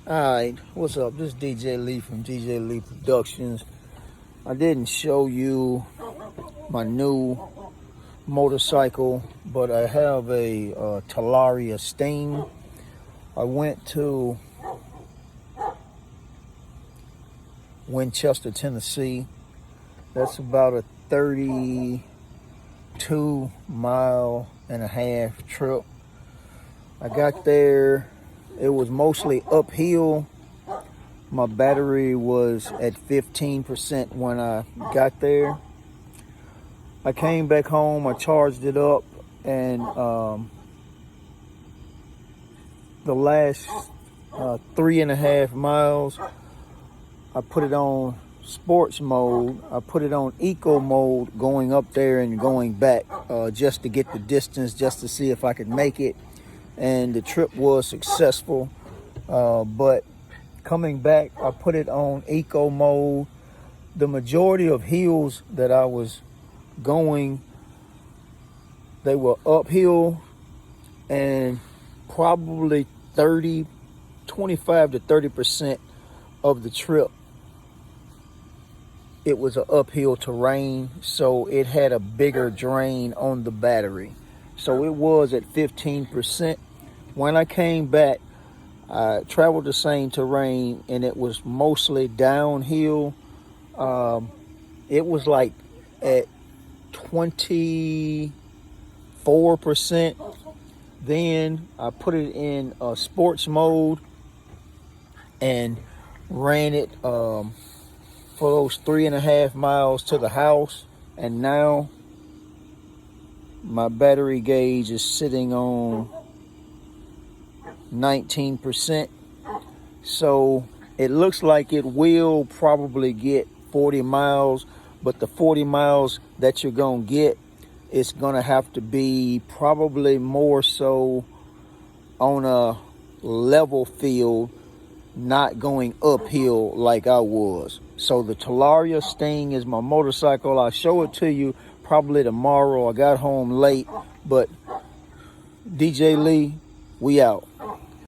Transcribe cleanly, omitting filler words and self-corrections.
Alright, what's up? This is DJ Lee from DJ Lee Productions. I didn't show you my new motorcycle, but I have a Talaria Stung. I went to Winchester, Tennessee. That's about a 32.5-mile trip. I got there. It was mostly uphill. My battery was at 15% when I got there. I came back home, I charged it up, and the last 3.5 miles, I put it on sports mode. I put it on eco mode going up there and going back just to get the distance, just to see if I could make it. And the trip was successful, but coming back, I put it on eco mode. The majority of hills that I was going, they were uphill, and probably 25 to 30% of the trip, it was an uphill terrain, so it had a bigger drain on the battery. So it was at 15%. When I came back, I traveled the same terrain, and it was mostly downhill. It was like at 24%. Then I put it in sports mode and ran it for those 3.5 miles to the house. And now my battery gauge is sitting on 19%. So it looks like it will probably get 40 miles, but the 40 miles that you're gonna get, it's gonna have to be probably more so on a level field, not going uphill like I was. So the Talaria Stung is my motorcycle. I'll show it to you probably tomorrow. I got home late, but DJ Lee, we out.